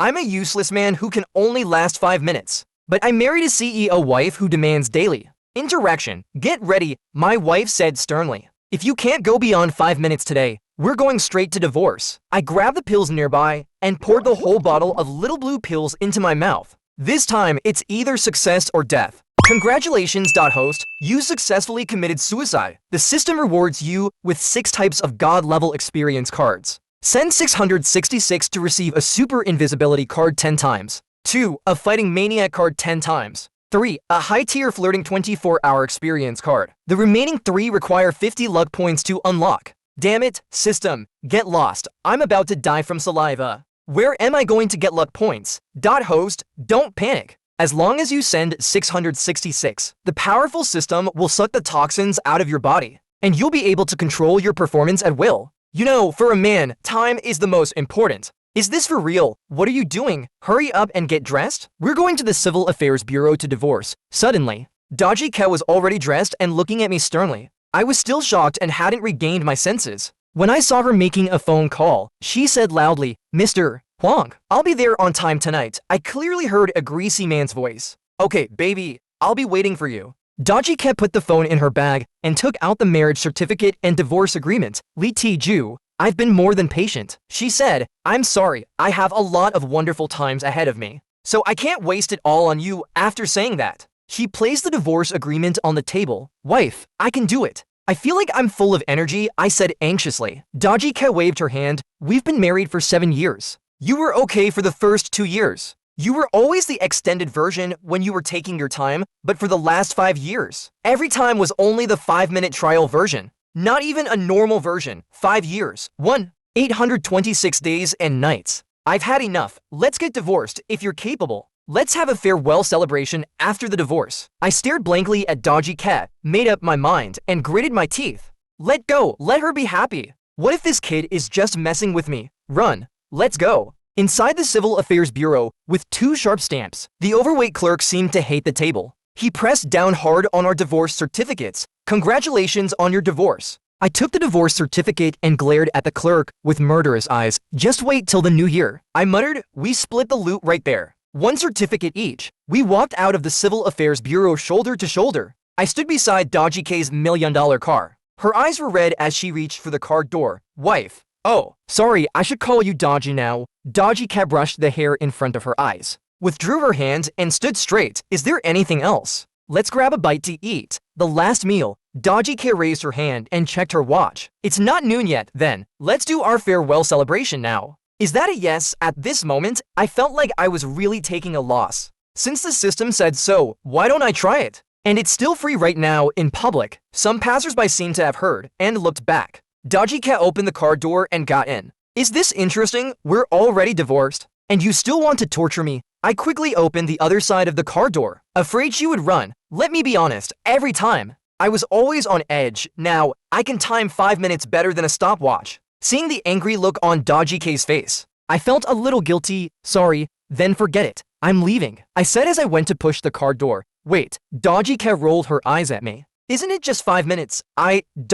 I'm a useless man who can only last 5 minutes. But I married a CEO wife who demands daily interaction. Get ready, my wife said sternly. If you can't go beyond 5 minutes today, we're going straight to divorce. I grabbed the pills nearby and poured the whole bottle of little blue pills into my mouth. This time, it's either success or death. Congratulations, host. You successfully committed suicide. The system rewards you with 6 types of God-level experience cards. Send 666 to receive a super invisibility card 10 times. 2. A fighting maniac card 10 times. 3. A high-tier flirting 24-hour experience card. The remaining 3 require 50 luck points to unlock. Damn it, system, get lost. I'm about to die from saliva. Where am I going to get luck points? Host, don't panic. As long as you send 666, the powerful system will suck the toxins out of your body, and you'll be able to control your performance at will. You know, for a man, time is the most important. Is this for real? What are you doing? Hurry up and get dressed. We're going to the Civil Affairs Bureau to divorce. Suddenly, Dodgy Cat was already dressed and looking at me sternly. I was still shocked and hadn't regained my senses. When I saw her making a phone call, she said loudly, "Mr. Huang, I'll be there on time tonight." I clearly heard a greasy man's voice. "Okay, baby, I'll be waiting for you." Dodgy Cat put the phone in her bag and took out the marriage certificate and divorce agreement. "Li Tiju, I've been more than patient," she said. "I'm sorry, I have a lot of wonderful times ahead of me, so I can't waste it all on you." After saying that, she placed the divorce agreement on the table. "Wife, I can do it. I feel like I'm full of energy," I said anxiously. Dodgy Cat waved her hand. "We've been married for 7 years. You were okay for the first 2 years. You were always the extended version when you were taking your time, but for the last 5 years, every time was only the 5-minute trial version. Not even a normal version. 5 years. 826 days and nights. I've had enough. Let's get divorced if you're capable. Let's have a farewell celebration after the divorce." I stared blankly at Dodgy Cat, made up my mind, and gritted my teeth. Let go. Let her be happy. What if this kid is just messing with me? Run. Let's go. Inside the Civil Affairs Bureau, with 2 sharp stamps, the overweight clerk seemed to hate the table. He pressed down hard on our divorce certificates. "Congratulations on your divorce." I took the divorce certificate and glared at the clerk with murderous eyes. "Just wait till the new year," I muttered. We split the loot right there. 1 certificate each. We walked out of the Civil Affairs Bureau shoulder to shoulder. I stood beside Dodgy K's $1 million car. Her eyes were red as she reached for the car door. "Wife." "Oh, sorry, I should call you Dodgy now." Dodgy Cat brushed the hair in front of her eyes, withdrew her hand, and stood straight. "Is there anything else? Let's grab a bite to eat. The last meal." Dodgy Cat raised her hand and checked her watch. "It's not noon yet, then. Let's do our farewell celebration now." Is that a yes? At this moment, I felt like I was really taking a loss. Since the system said so, why don't I try it? And it's still free right now in public. Some passersby seemed to have heard and looked back. Dodgy Cat opened the car door and got in. "Is this interesting? We're already divorced, and you still want to torture me?" I quickly opened the other side of the car door, afraid she would run. Let me be honest, every time, I was always on edge. Now, I can time 5 minutes better than a stopwatch. Seeing the angry look on Dodgy K's face, I felt a little guilty. "Sorry, then forget it. I'm leaving," I said as I went to push the car door. "Wait." Dodgy Cat rolled her eyes at me. "Isn't it just 5 minutes?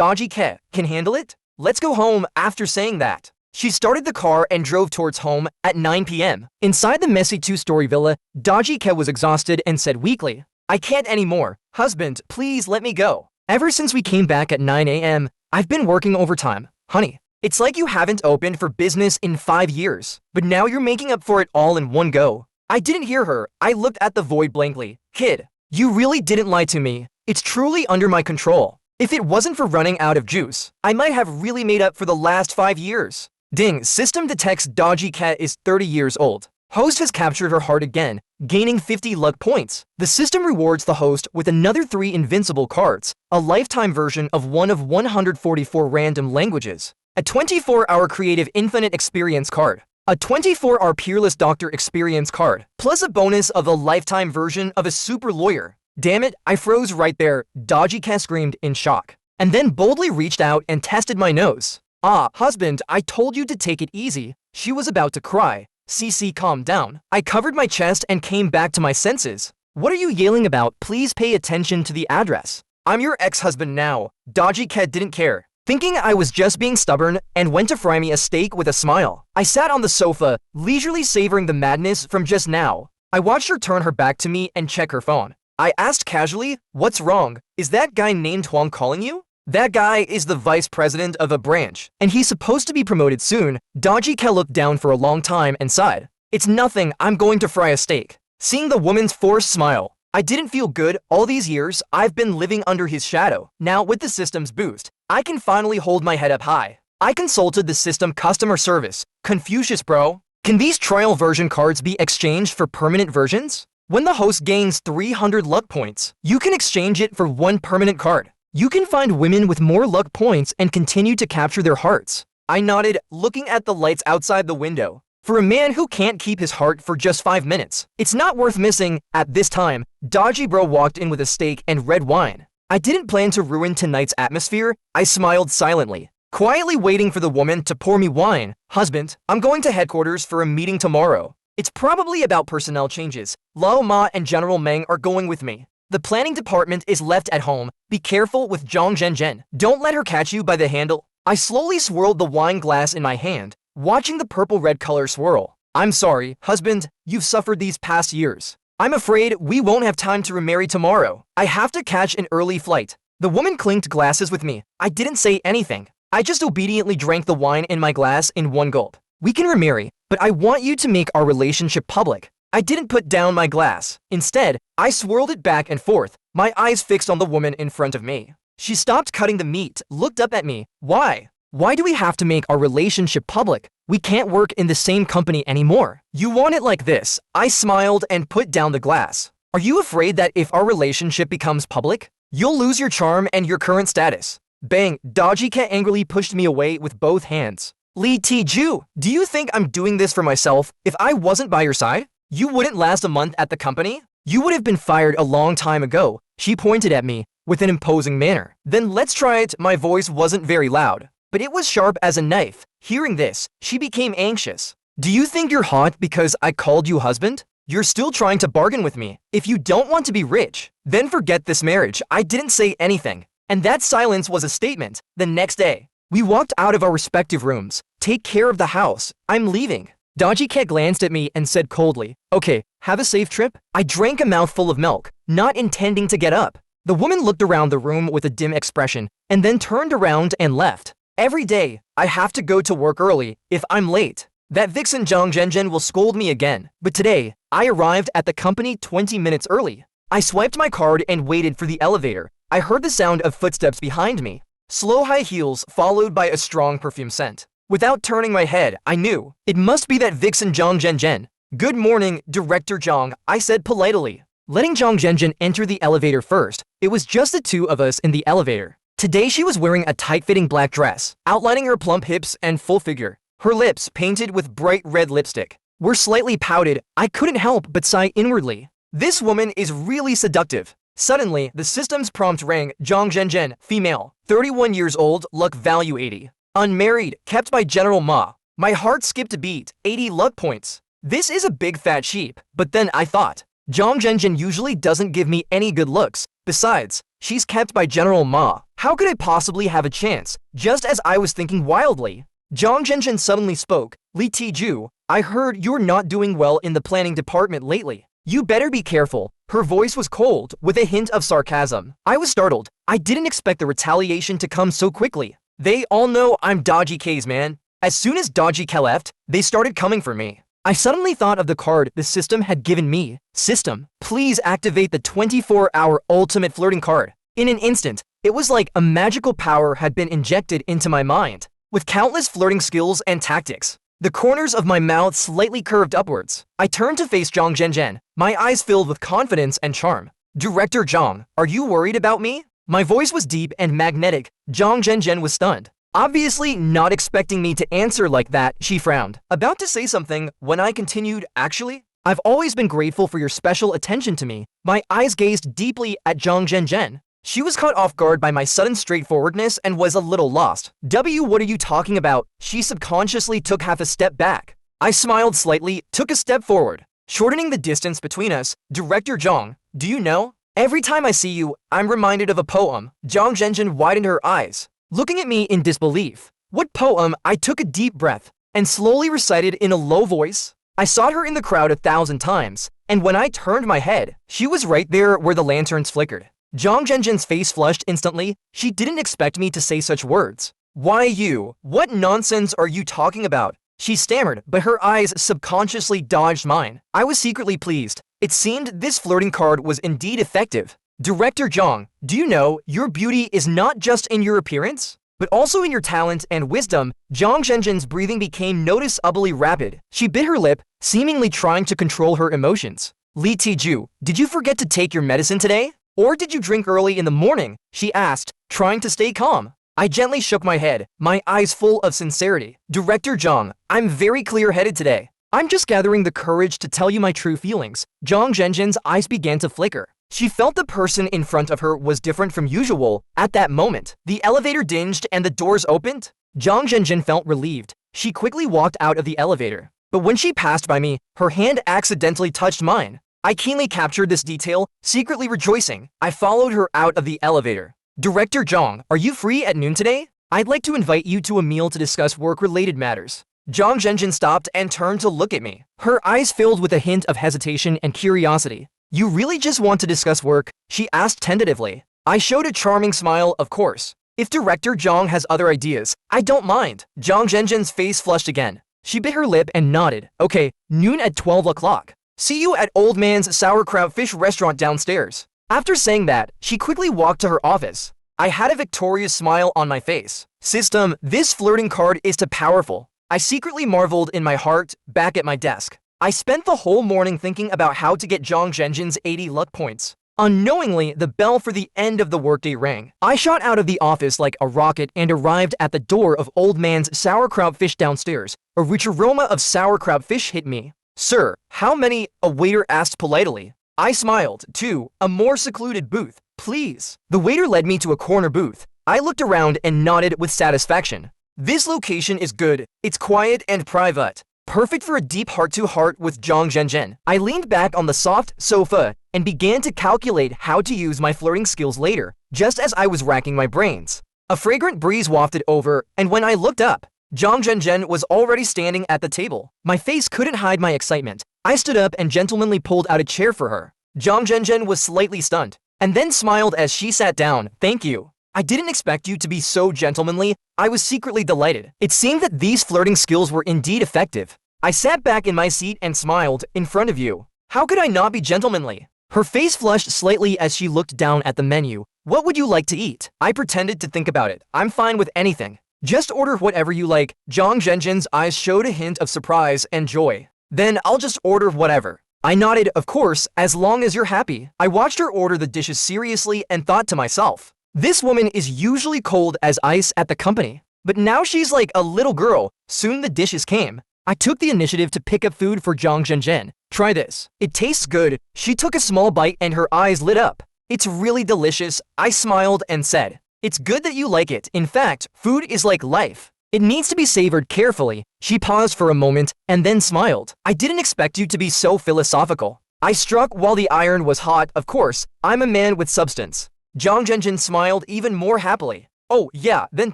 Dodgy Cat, can handle it? Let's go home." After saying that, she started the car and drove towards home at 9 p.m. Inside the messy 2-story villa, Dodgy Cat was exhausted and said weakly, "I can't anymore. Husband, please let me go. Ever since we came back at 9 a.m., I've been working overtime. Honey, it's like you haven't opened for business in 5 years, but now you're making up for it all in one go." I didn't hear her. I looked at the void blankly. "Kid, you really didn't lie to me. It's truly under my control. If it wasn't for running out of juice, I might have really made up for the last 5 years. Ding, system detects Dodgy Cat is 30 years old. Host has captured her heart again, gaining 50 luck points. The system rewards the host with another 3 invincible cards, a lifetime version of one of 144 random languages, a 24-hour creative infinite experience card, a 24-hour peerless doctor experience card, plus a bonus of a lifetime version of a super lawyer. Damn it, I froze right there. Dodgy Cat screamed in shock, and then boldly reached out and tested my nose. "Ah, husband, I told you to take it easy." She was about to cry. "CC, calm down." I covered my chest and came back to my senses. "What are you yelling about? Please pay attention to the address. I'm your ex-husband now." Dodgy Cat didn't care. thinking I was just being stubborn, and went to fry me a steak with a smile. I sat on the sofa, leisurely savoring the madness from just now. I watched her turn her back to me and check her phone. I asked casually, "What's wrong? Is that guy named Huang calling you?" "That guy is the vice president of a branch, and he's supposed to be promoted soon." Dodgy Kel looked down for a long time and sighed. "It's nothing, I'm going to fry a steak." Seeing the woman's forced smile, I didn't feel good. All these years, I've been living under his shadow. Now with the system's boost, I can finally hold my head up high. I consulted the system customer service. "Confucius bro, can these trial version cards be exchanged for permanent versions? When the host gains 300 luck points, you can exchange it for one permanent card. You can find women with more luck points and continue to capture their hearts." I nodded, looking at the lights outside the window. For a man who can't keep his heart for just 5 minutes, it's not worth missing. At this time, Dodgy Bro walked in with a steak and red wine. I didn't plan to ruin tonight's atmosphere. I smiled silently, quietly waiting for the woman to pour me wine. "Husband, I'm going to headquarters for a meeting tomorrow. It's probably about personnel changes. Lao Ma and General Meng are going with me. The planning department is left at home. Be careful with Zhang Zhenzhen. Don't let her catch you by the handle." I slowly swirled the wine glass in my hand, watching the purple-red color swirl. "I'm sorry, husband, you've suffered these past years. I'm afraid we won't have time to remarry tomorrow. I have to catch an early flight." The woman clinked glasses with me. I didn't say anything. I just obediently drank the wine in my glass in one gulp. "We can remarry, but I want you to make our relationship public." I didn't put down my glass. Instead, I swirled it back and forth, my eyes fixed on the woman in front of me. She stopped cutting the meat, looked up at me. "Why? Why do we have to make our relationship public? We can't work in the same company anymore. You want it like this." I smiled and put down the glass. "Are you afraid that if our relationship becomes public, you'll lose your charm and your current status?" Bang! Dodgy Cat angrily pushed me away with both hands. "Li Tiju, do you think I'm doing this for myself? If I wasn't by your side, you wouldn't last a month at the company? You would have been fired a long time ago." She pointed at me with an imposing manner. "Then let's try it." My voice wasn't very loud, but it was sharp as a knife. Hearing this, she became anxious. "Do you think you're hot because I called you husband? You're still trying to bargain with me. If you don't want to be rich, then forget this marriage." I didn't say anything, and that silence was a statement. The next day, we walked out of our respective rooms. "Take care of the house. I'm leaving." Dodgy Cat glanced at me and said coldly, "Okay, have a safe trip." I drank a mouthful of milk, not intending to get up. The woman looked around the room with a dim expression, and then turned around and left. Every day, I have to go to work early. If I'm late, that vixen Zhang Zhenzhen will scold me again. But today, I arrived at the company 20 minutes early. I swiped my card and waited for the elevator. I heard the sound of footsteps behind me. Slow high heels followed by a strong perfume scent. Without turning my head, I knew it must be that vixen Zhang Zhenzhen. "Good morning, Director Zhang," I said politely, letting Zhang Zhenzhen enter the elevator first. It was just the two of us in the elevator. Today she was wearing a tight-fitting black dress, outlining her plump hips and full figure. Her lips, painted with bright red lipstick, were slightly pouted. I couldn't help but sigh inwardly. This woman is really seductive. Suddenly, the system's prompt rang. "Zhang Zhenzhen, female, 31 years old, luck value 80. Unmarried, kept by General Ma." My heart skipped a beat. 80 luck points. This is a big fat sheep. But then I thought, Zhang Zhenzhen usually doesn't give me any good looks. Besides, she's kept by General Ma. How could I possibly have a chance? Just as I was thinking wildly, Zhang Zhenzhen suddenly spoke. "Li Tiju, I heard you're not doing well in the planning department lately. You better be careful." Her voice was cold, with a hint of sarcasm. I was startled. I didn't expect the retaliation to come so quickly. They all know I'm Dodgy K's man. As soon as Dodgy K left, they started coming for me. I suddenly thought of the card the system had given me. "System, please activate the 24-hour ultimate flirting card." In an instant, it was like a magical power had been injected into my mind, with countless flirting skills and tactics. The corners of my mouth slightly curved upwards. I turned to face Zhang Zhenzhen, my eyes filled with confidence and charm. "Director Zhang, are you worried about me?" My voice was deep and magnetic. Zhang Zhenzhen was stunned. Obviously not expecting me to answer like that, she frowned, about to say something when I continued, "Actually, I've always been grateful for your special attention to me." My eyes gazed deeply at Zhang Zhenzhen. She was caught off guard by my sudden straightforwardness and was a little lost. What are you talking about?" She subconsciously took half a step back. I smiled slightly, took a step forward, shortening the distance between us. "Director Zhang, do you know? Every time I see you, I'm reminded of a poem." Zhang Zhenzhen widened her eyes, looking at me in disbelief. What poem? I took a deep breath and slowly recited in a low voice. I sought her in the crowd 1,000 times, and when I turned my head, she was right there where the lanterns flickered. Zhang Zhenjin's face flushed instantly. She didn't expect me to say such words. Why you? What nonsense are you talking about? She stammered, but her eyes subconsciously dodged mine. I was secretly pleased. It seemed this flirting card was indeed effective. Director Zhang, do you know your beauty is not just in your appearance, but also in your talent and wisdom? Zhang Zhenjin's breathing became noticeably rapid. She bit her lip, seemingly trying to control her emotions. Li Tiju, did you forget to take your medicine today? Or did you drink early in the morning? She asked, trying to stay calm. I gently shook my head, my eyes full of sincerity. Director Zhang, I'm very clear-headed today. I'm just gathering the courage to tell you my true feelings. Zhang Zhenjin's eyes began to flicker. She felt the person in front of her was different from usual. At that moment, the elevator dinged and the doors opened. Zhang Zhenjin felt relieved. She quickly walked out of the elevator. But when she passed by me, her hand accidentally touched mine. I keenly captured this detail, secretly rejoicing. I followed her out of the elevator. Director Zhang, are you free at noon today? I'd like to invite you to a meal to discuss work-related matters. Zhang Zhenjin stopped and turned to look at me. Her eyes filled with a hint of hesitation and curiosity. You really just want to discuss work? She asked tentatively. I showed a charming smile, of course. If Director Zhang has other ideas, I don't mind. Zhang Zhenjin's face flushed again. She bit her lip and nodded. Okay, noon at 12 o'clock. See you at Old Man's Sauerkraut Fish Restaurant downstairs. After saying that, she quickly walked to her office. I had a victorious smile on my face. System, this flirting card is too powerful. I secretly marveled in my heart, back at my desk. I spent the whole morning thinking about how to get Zhang Zhenjin's 80 luck points. Unknowingly, the bell for the end of the workday rang. I shot out of the office like a rocket and arrived at the door of Old Man's Sauerkraut Fish downstairs. A rich aroma of sauerkraut fish hit me. Sir, how many? A waiter asked politely. I smiled, too. A more secluded booth, please. The waiter led me to a corner booth. I looked around and nodded with satisfaction. This location is good. It's quiet and private. Perfect for a deep heart-to-heart with Zhang Zhenjin. I leaned back on the soft sofa and began to calculate how to use my flirting skills later, just as I was racking my brains. A fragrant breeze wafted over, and when I looked up, Zhang Zhenjin was already standing at the table. My face couldn't hide my excitement. I stood up and gentlemanly pulled out a chair for her. Zhang Zhenjin was slightly stunned, and then smiled as she sat down. Thank you. I didn't expect you to be so gentlemanly. I was secretly delighted. It seemed that these flirting skills were indeed effective. I sat back in my seat and smiled. In front of you. How could I not be gentlemanly? Her face flushed slightly as she looked down at the menu. What would you like to eat? I pretended to think about it. I'm fine with anything. Just order whatever you like. Zhang Zhenjin's eyes showed a hint of surprise and joy. Then I'll just order whatever. I nodded, of course, as long as you're happy. I watched her order the dishes seriously and thought to myself, this woman is usually cold as ice at the company, but now she's like a little girl. Soon the dishes came. I took the initiative to pick up food for Zhang Zhenjin. Try this. It tastes good. She took a small bite and her eyes lit up. It's really delicious. I smiled and said, it's good that you like it. In fact, food is like life. It needs to be savored carefully. She paused for a moment and then smiled. I didn't expect you to be so philosophical. I struck while the iron was hot. Of course, I'm a man with substance. Zhang Zhenjin smiled even more happily. Oh, yeah, then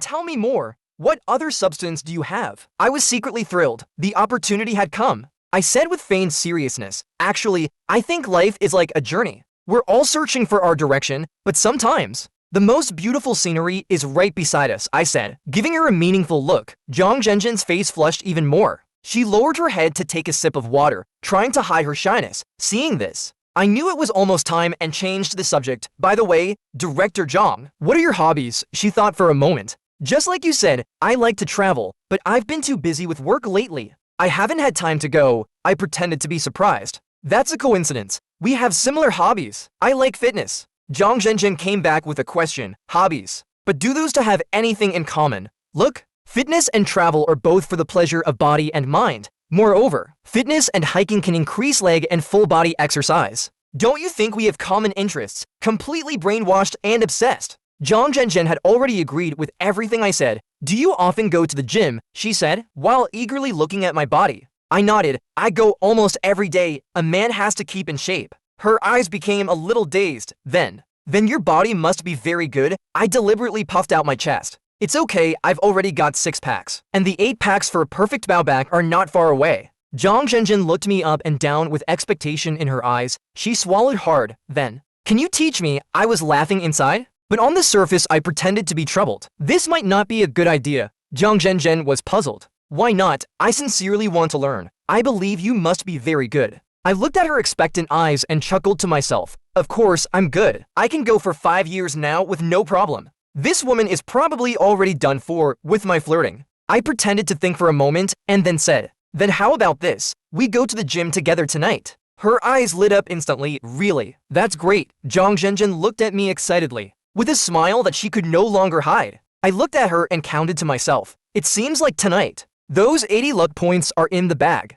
tell me more. What other substance do you have? I was secretly thrilled. The opportunity had come. I said with feigned seriousness, actually, I think life is like a journey. We're all searching for our direction, but sometimes the most beautiful scenery is right beside us, I said, giving her a meaningful look. Zhang Zhenjin's face flushed even more. She lowered her head to take a sip of water, trying to hide her shyness. Seeing this, I knew it was almost time and changed the subject. By the way, Director Zhang, what are your hobbies? She thought for a moment. Just like you said, I like to travel, but I've been too busy with work lately. I haven't had time to go. I pretended to be surprised. That's a coincidence. We have similar hobbies. I like fitness. Zhang Zhenjin came back with a question. Hobbies. But do those to have anything in common? Look, fitness and travel are both for the pleasure of body and mind. Moreover, fitness and hiking can increase leg and full body exercise. Don't you think we have common interests? Completely brainwashed and obsessed. Zhang Zhenjin had already agreed with everything I said. Do you often go to the gym? She said, while eagerly looking at my body. I nodded. I go almost every day. A man has to keep in shape. Her eyes became a little dazed. Then your body must be very good. I deliberately puffed out my chest. It's okay, I've already got 6 packs. And the 8 packs for a perfect bow back are not far away. Zhang Zhenjin looked me up and down with expectation in her eyes. She swallowed hard, then, "Can you teach me?" I was laughing inside. But on the surface I pretended to be troubled. This might not be a good idea. Zhang Zhenjin was puzzled. "Why not? I sincerely want to learn. I believe you must be very good." I looked at her expectant eyes and chuckled to myself. Of course, I'm good. I can go for 5 years now with no problem. This woman is probably already done for with my flirting. I pretended to think for a moment and then said, "Then how about this? We go to the gym together tonight." Her eyes lit up instantly. "Really? That's great." Zhang Zhenjin looked at me excitedly, with a smile that she could no longer hide. I looked at her and counted to myself. It seems like tonight. Those 80 luck points are in the bag.